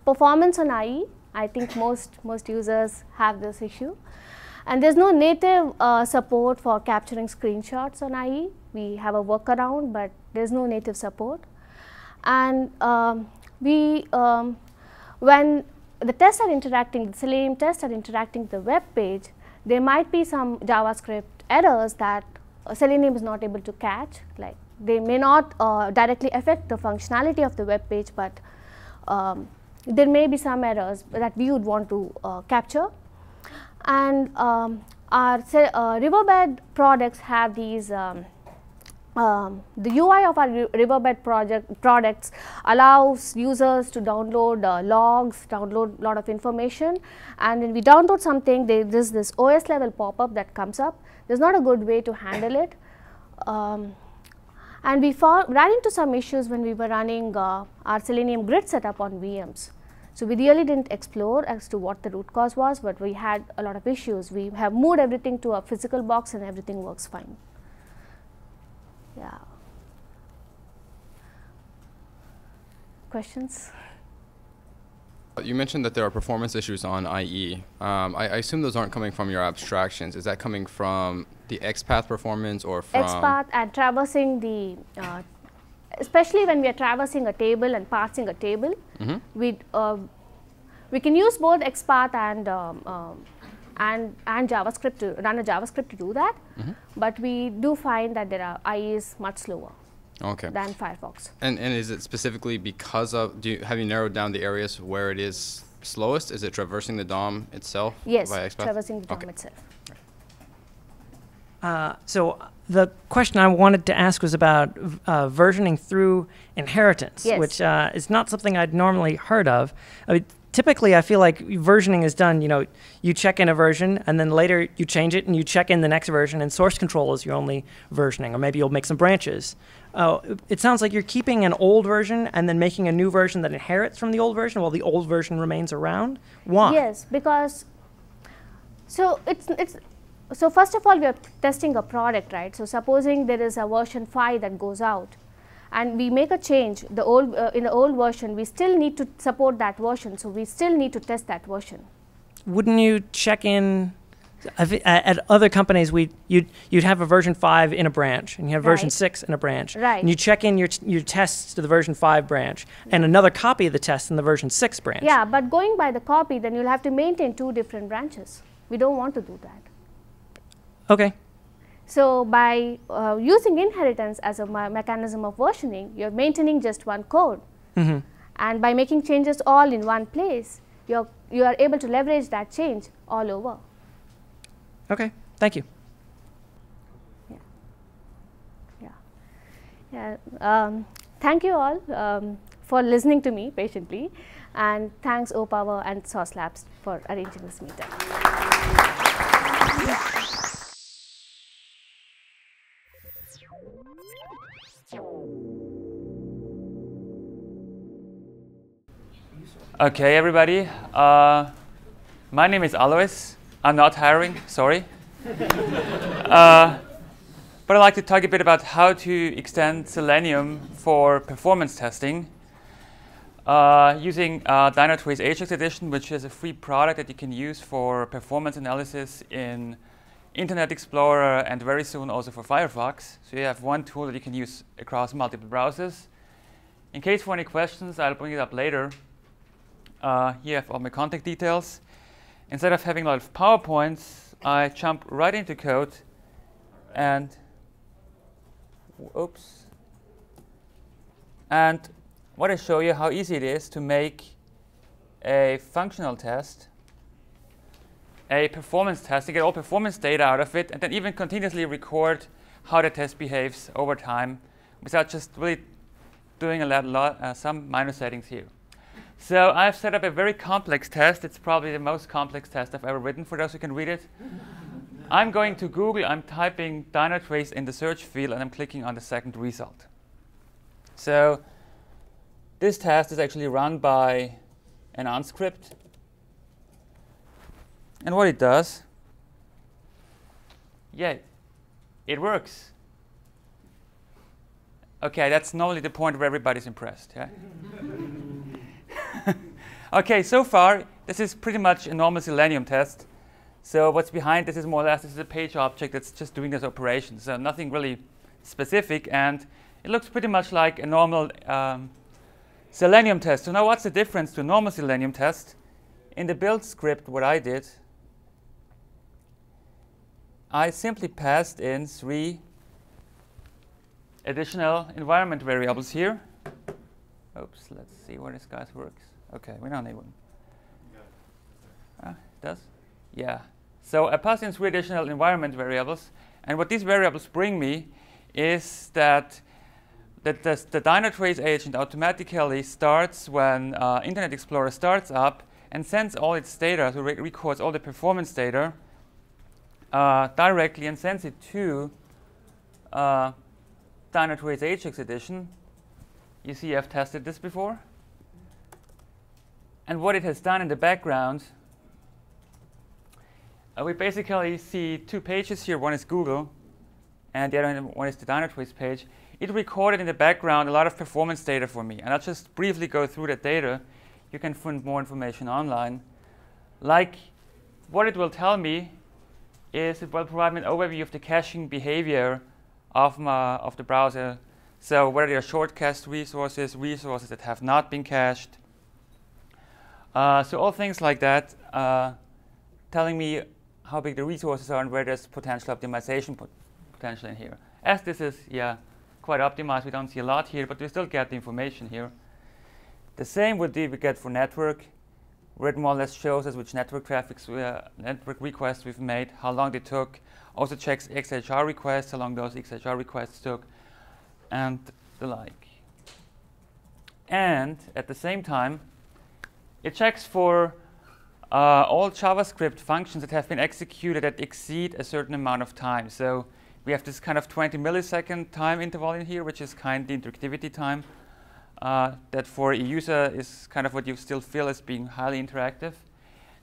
Performance on IE, I think most users have this issue. And there's no native support for capturing screenshots on IE. We have a workaround, but there's no native support. And when the tests are interacting, the Selenium tests are interacting with the web page, there might be some JavaScript errors that Selenium is not able to catch. Like, they may not directly affect the functionality of the web page, but there may be some errors that we would want to capture. And our Riverbed products have these, the UI of our Riverbed products allows users to download logs, download a lot of information, and when we download something, there's this OS level pop-up that comes up. There's not a good way to handle it. And we ran into some issues when we were running our Selenium grid setup on VMs. So we really didn't explore as to what the root cause was, but we had a lot of issues. We have moved everything to a physical box and everything works fine. Yeah. Questions?
You mentioned that there are performance issues on IE. I assume those aren't coming from your abstractions. Is that coming from the XPath performance or from?
XPath and traversing the, especially when we are traversing a table and parsing a table, we can use both XPath and JavaScript to run a JavaScript to do that, but we do find that IE is much slower than Firefox.
And is it specifically because of, have you narrowed down the areas where it is slowest? Is it traversing the DOM itself?
Yes,
via XPath?
traversing the DOM itself.
So the question I wanted to ask was about versioning through inheritance, which is not something I'd normally heard of. I mean, typically, I feel like versioning is done, you check in a version, and then later you change it, and you check in the next version, and source control is your only versioning, or maybe you'll make some branches. It sounds like you're keeping an old version and then making a new version that inherits from the old version while the old version remains around. Why?
Yes, because, so so first of all, we are testing a product, right? So supposing there is a version 5 that goes out, and we make a change, in the old version, we still need to support that version, so we still need to test that version.
Wouldn't you check in, at other companies, you'd have a version 5 in a branch, and you have version 6 in a branch, and you check in your tests to the version 5 branch, and another copy of the test in the version 6 branch.
Yeah, but going by the copy, then you'll have to maintain 2 different branches. We don't want to do that.
Okay.
So by using inheritance as a mechanism of versioning, you're maintaining just one code. And by making changes all in one place, you are able to leverage that change all over.
Okay, thank you.
Thank you all for listening to me patiently, and thanks OPower and Sauce Labs for arranging this meetup.
Okay, everybody. My name is Alois. I'm not hiring, sorry. But I'd like to talk a bit about how to extend Selenium for performance testing using Dynatrace Ajax Edition, which is a free product that you can use for performance analysis in Internet Explorer and very soon also for Firefox. So you have one tool that you can use across multiple browsers. In case for any questions, I'll bring it up later. Here you have all my contact details. Instead of having a lot of PowerPoints, I jump right into code and want to show you how easy it is to make a functional test, a performance test, to get all performance data out of it, and then even continuously record how the test behaves over time without just really doing some minor settings here. So I've set up a very complex test. It's probably the most complex test I've ever written for those who can read it. I'm going to Google, I'm typing Dynatrace in the search field, and I'm clicking on the second result. So this test is actually run by an unscript. And what it does, it works. Okay, that's normally the point where everybody's impressed. Yeah? Okay, so far, this is pretty much a normal Selenium test. So what's behind this is more or less, this is a page object that's just doing this operation. So nothing really specific, and it looks pretty much like a normal Selenium test. So now what's the difference to a normal Selenium test? In the build script, what I did, I simply passed in 3 additional environment variables here. Oops, let's see where this guy works. Okay, we don't need one. It does? Yeah. So I pass in 3 additional environment variables. And what these variables bring me is that the Dynatrace agent automatically starts when Internet Explorer starts up and sends all its data, so records all the performance data directly and sends it to Dynatrace Ajax edition. You see I've tested this before. And what it has done in the background, we basically see 2 pages here. One is Google, and the other one is the Dynatrace page. It recorded in the background a lot of performance data for me. And I'll just briefly go through that data. You can find more information online. Like, what it will tell me is it will provide me an overview of the caching behavior of the browser. So whether they are short cached resources, resources that have not been cached. So all things like that, telling me how big the resources are and where there's potential optimization potential in here. As this is, quite optimized, we don't see a lot here, but we still get the information here. The same would we get for network, where it more or less shows us which network network requests we've made, how long they took. Also checks XHR requests, how long those XHR requests took, and the like. And at the same time, it checks for all JavaScript functions that have been executed that exceed a certain amount of time. So we have this kind of 20 millisecond time interval in here, which is kind of the interactivity time. That for a user is kind of what you still feel as being highly interactive.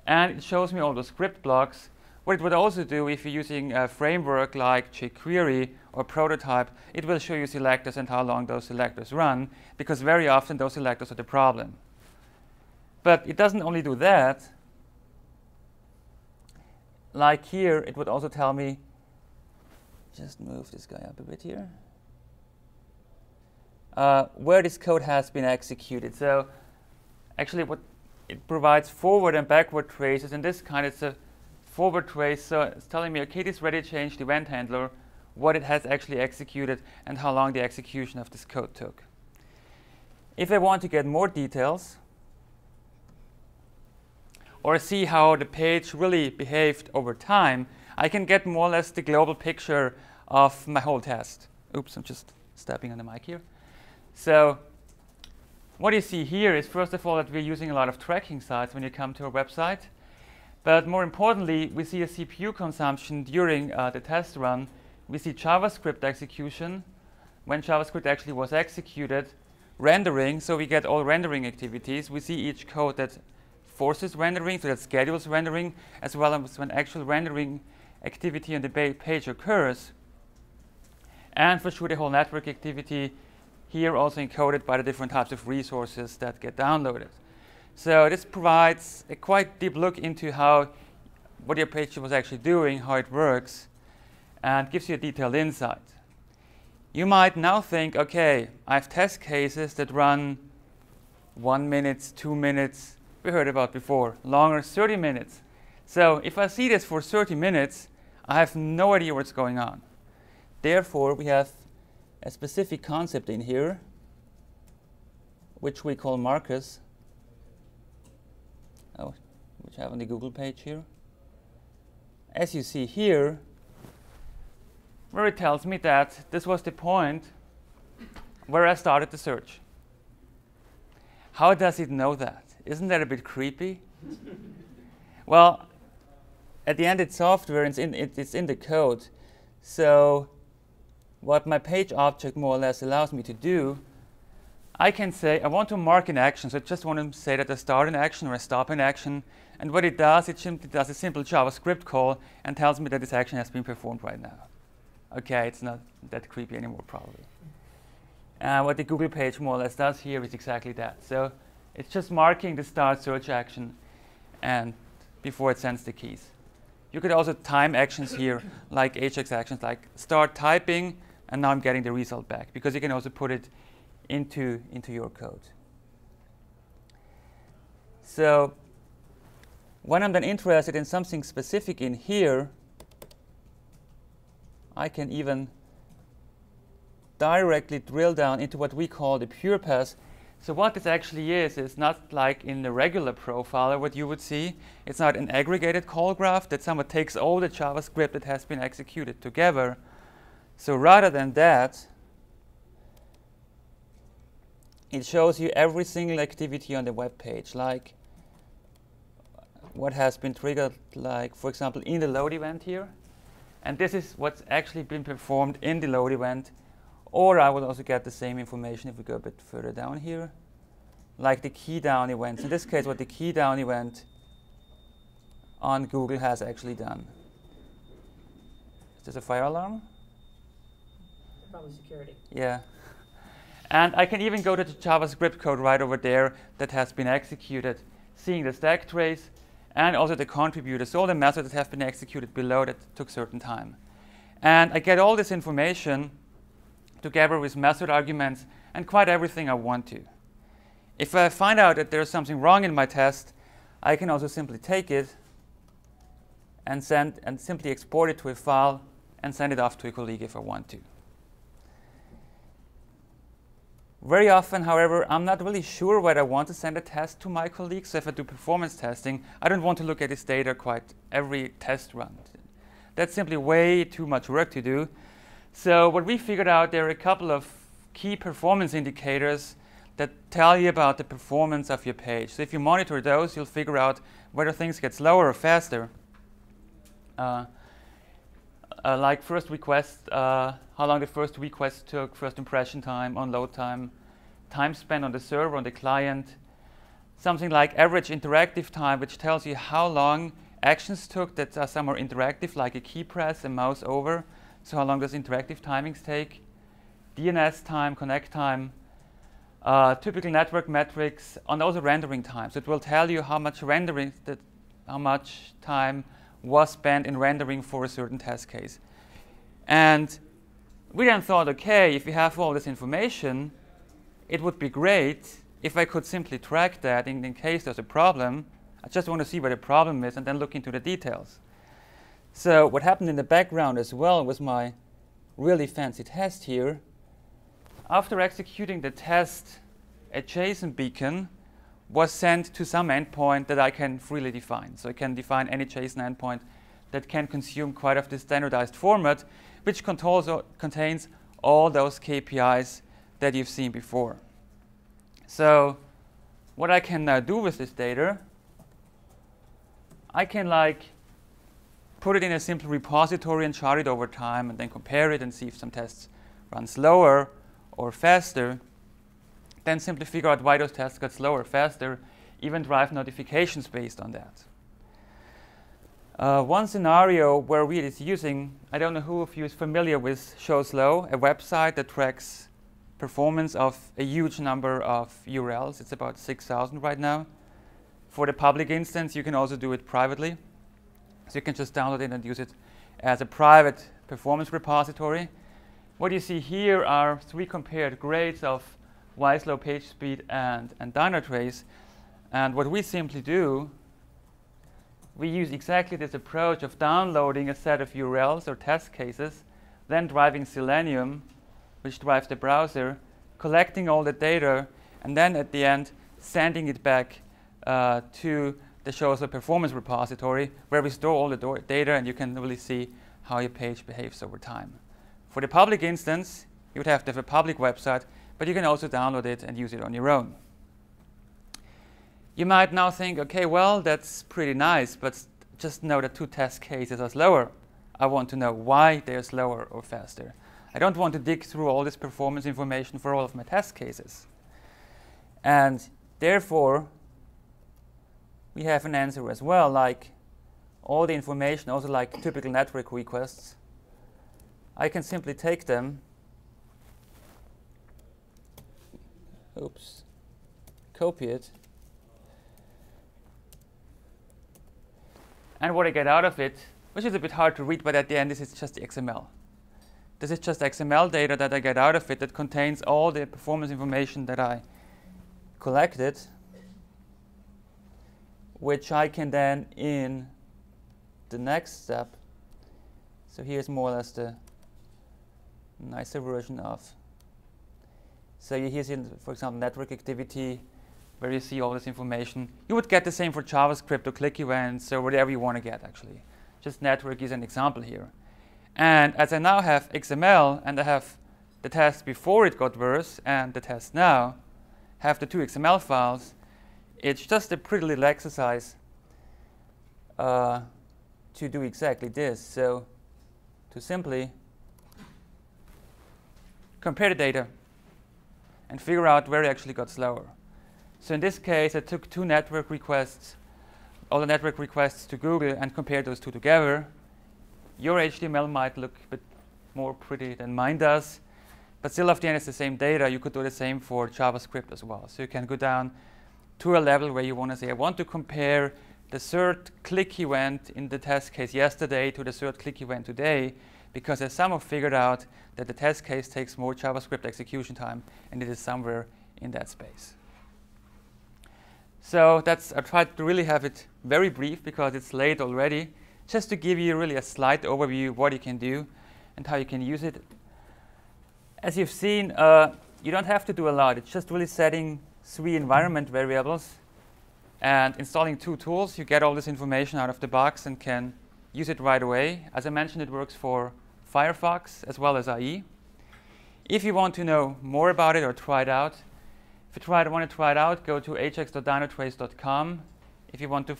And it shows me all those script blocks. What it would also do if you're using a framework like jQuery or Prototype, it will show you selectors and how long those selectors run, because very often those selectors are the problem. But it doesn't only do that. Like here, it would also tell me, just move this guy up a bit here, where this code has been executed. So actually what it provides forward and backward traces. In this kind, it's a forward trace. So it's telling me, OK, this ready changed event handler, what it has actually executed, and how long the execution of this code took. If I want to get more details, or see how the page really behaved over time, I can get more or less the global picture of my whole test. Oops, I'm just stepping on the mic here. So what you see here is, first of all, that we're using a lot of tracking sites when you come to our website. But more importantly, we see a CPU consumption during the test run. We see JavaScript execution, when JavaScript actually was executed, rendering, so we get all rendering activities. We see each code that forces rendering, so that schedules rendering, as well as when actual rendering activity on the page occurs. And for sure, the whole network activity here also encoded by the different types of resources that get downloaded. So this provides a quite deep look into what your page was actually doing, how it works, and gives you a detailed insight. You might now think, OK, I have test cases that run 1 minute, 2 minutes, we heard about before, longer 30 minutes. So if I see this for 30 minutes, I have no idea what's going on. Therefore, we have a specific concept in here, which we call markers, which I have on the Google page here. As you see here, where it tells me that this was the point where I started the search. How does it know that? Isn't that a bit creepy? Well, at the end, it's software, and it's in the code. So what my page object more or less allows me to do, I can say I want to mark an action. So I just want to say that I start an action or I stop an action. And what it simply does a simple JavaScript call and tells me that this action has been performed right now. OK, it's not that creepy anymore, probably. What the Google page more or less does here is exactly that. So it's just marking the start search action and before it sends the keys. You could also time actions here, like Ajax actions, like start typing, and now I'm getting the result back, because you can also put it into your code. So when I'm then interested in something specific in here, I can even directly drill down into what we call the pure path. So what this actually is not like in the regular profiler what you would see. It's not an aggregated call graph that someone takes all the JavaScript that has been executed together. So rather than that, it shows you every single activity on the web page, like what has been triggered, like, for example, in the load event here. And this is what's actually been performed in the load event. Or I will also get the same information if we go a bit further down here, like the key down events. In this case, what the key down event on Google has actually done. Is this a fire alarm?
Probably security.
Yeah. And I can even go to the JavaScript code right over there that has been executed, seeing the stack trace and also the contributors, all the methods that have been executed below that took certain time. And I get all this information together with method arguments and quite everything I want to. If I find out that there's something wrong in my test, I can also simply take it and simply export it to a file and send it off to a colleague if I want to. Very often, however, I'm not really sure whether I want to send a test to my colleagues. So if I do performance testing, I don't want to look at this data quite every test run. That's simply way too much work to do. So what we figured out, there are a couple of key performance indicators that tell you about the performance of your page. So if you monitor those, you'll figure out whether things get slower or faster. Like first request, how long the first request took, first impression time, unload time, time spent on the server, on the client. Something like average interactive time, which tells you how long actions took that are some are interactive, like a key press, a mouse over. So how long does interactive timings take? DNS time, connect time, typical network metrics, and also rendering time. So it will tell you how much rendering, how much time was spent in rendering for a certain test case. And we then thought, okay, if we have all this information, it would be great if I could simply track that in case there's a problem. I just want to see where the problem is and then look into the details. So what happened in the background as well was my really fancy test here. After executing the test, a JSON beacon was sent to some endpoint that I can freely define. So I can define any JSON endpoint that can consume quite of this standardized format, which contains all those KPIs that you've seen before. So what I can now do with this data, I can put it in a simple repository and chart it over time and then compare it and see if some tests run slower or faster. Then simply figure out why those tests got slower or faster, even drive notifications based on that. One scenario where we is using, I don't know who of you is familiar with ShowSlow, a website that tracks performance of a huge number of URLs. It's about 6,000 right now. For the public instance, you can also do it privately. So you can just download it and use it as a private performance repository. What you see here are 3 compared grades of Y-slow page speed and Dynatrace. And what we simply do, we use exactly this approach of downloading a set of URLs or test cases, then driving Selenium, which drives the browser, collecting all the data, and then at the end sending it back to the ShowSlow performance repository, where we store all the data and you can really see how your page behaves over time. For the public instance, you would have to have a public website, but you can also download it and use it on your own. You might now think, okay, well, that's pretty nice, but just know that 2 test cases are slower. I want to know why they're slower or faster. I don't want to dig through all this performance information for all of my test cases. And therefore, we have an answer as well, like all the information, also like typical network requests. I can simply take them, copy it, and what I get out of it, which is a bit hard to read, but at the end this is just the XML. This is just XML data that I get out of it that contains all the performance information that I collected, which I can then, in the next step, so here's more or less the nicer version of So you see, for example, network activity, where you see all this information. You would get the same for JavaScript or click events or whatever you want to get, actually. Just network is an example here. And as I now have XML, and I have the test before it got worse and the test now, have the two XML files, it's just a pretty little exercise to do exactly this. So to simply compare the data and figure out where it actually got slower. So in this case, I took two network requests, all the network requests to Google, and compared those two together. Your HTML might look a bit more pretty than mine does, but still, at the end, it's the same data. You could do the same for JavaScript as well. So you can go down to a level where you want to say, I want to compare the third click event in the test case yesterday to the third click event today, because I somehow figured out that the test case takes more JavaScript execution time, and it is somewhere in that space. So I tried to really have it very brief because it's late already, just to give you really a slight overview of what you can do and how you can use it. As you've seen, you don't have to do a lot. It's just really setting 3 environment variables and installing 2 tools. You get all this information out of the box and can use it right away. As I mentioned, it works for Firefox as well as IE. If you want to know more about it or try it out, if you want to try it out, go to ajax.dynatrace.com. If you want to,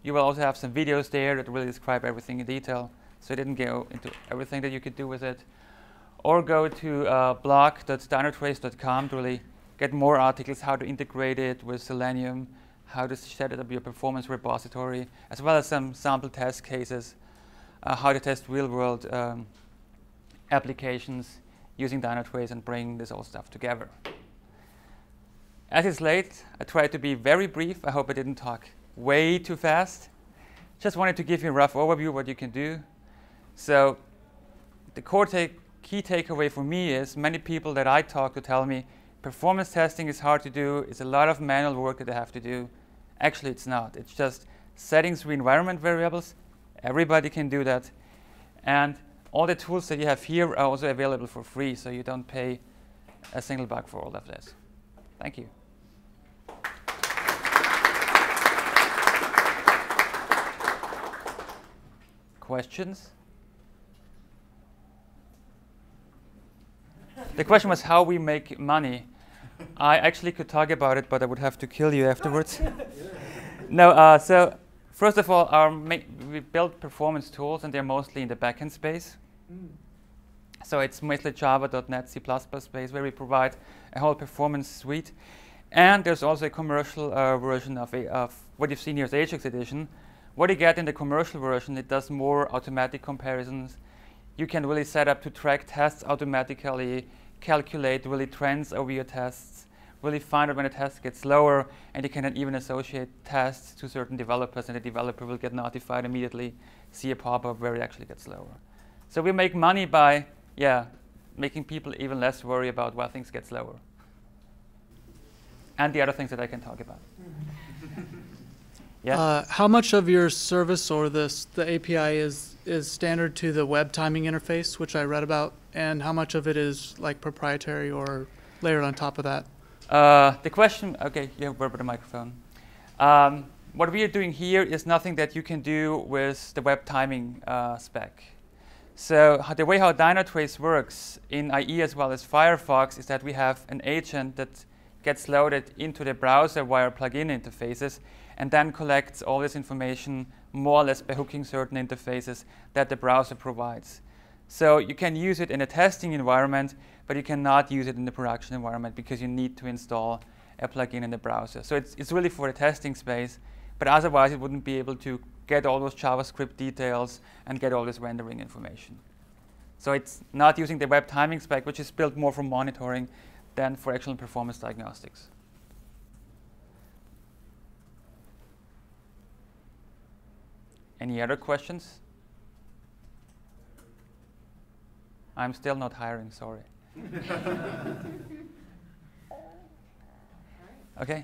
you will also have some videos there that really describe everything in detail. So I didn't go into everything that you could do with it. Or go to blog.dynatrace.com to really get more articles, how to integrate it with Selenium, how to set it up your performance repository, as well as some sample test cases, how to test real-world applications using Dynatrace and bring this all stuff together. As it's late, I tried to be very brief. I hope I didn't talk way too fast. Just wanted to give you a rough overview of what you can do. So the key takeaway for me is many people that I talk to tell me performance testing is hard to do. It's a lot of manual work that I have to do. Actually, it's not. It's just setting 3 environment variables. Everybody can do that. And all the tools that you have here are also available for free, so you don't pay a single buck for all of this. Thank you. Questions? The question was how we make money. I actually could talk about it, but I would have to kill you afterwards. No, so first of all, we build performance tools, and they're mostly in the backend space. So it's mostly Java.NET, C++ space, where we provide a whole performance suite. And there's also a commercial version of what you've seen here as Ajax Edition. What you get in the commercial version, it does more automatic comparisons. You can really set up to track tests automatically, calculate really trends over your tests, really find out when a test gets slower, and you can then even associate tests to certain developers, and the developer will get notified immediately, see a pop-up where it actually gets slower. So we make money by, making people even less worry about why things get slower. And the other things that I can talk about. Yeah.
How much of your service or the API is standard to the web timing interface, which I read about, and how much of it is like proprietary or layered on top of that?
The question, okay, you have the microphone. What we are doing here is nothing that you can do with the web timing spec. So the way how Dynatrace works in IE as well as Firefox is that we have an agent that gets loaded into the browser via plugin interfaces and then collects all this information more or less by hooking certain interfaces that the browser provides. So you can use it in a testing environment, but you cannot use it in the production environment because you need to install a plugin in the browser. So it's really for the testing space, but otherwise it wouldn't be able to get all those JavaScript details and get all this rendering information. So it's not using the web timing spec, which is built more for monitoring than for actual performance diagnostics. Any other questions? I'm still not hiring, sorry. Okay.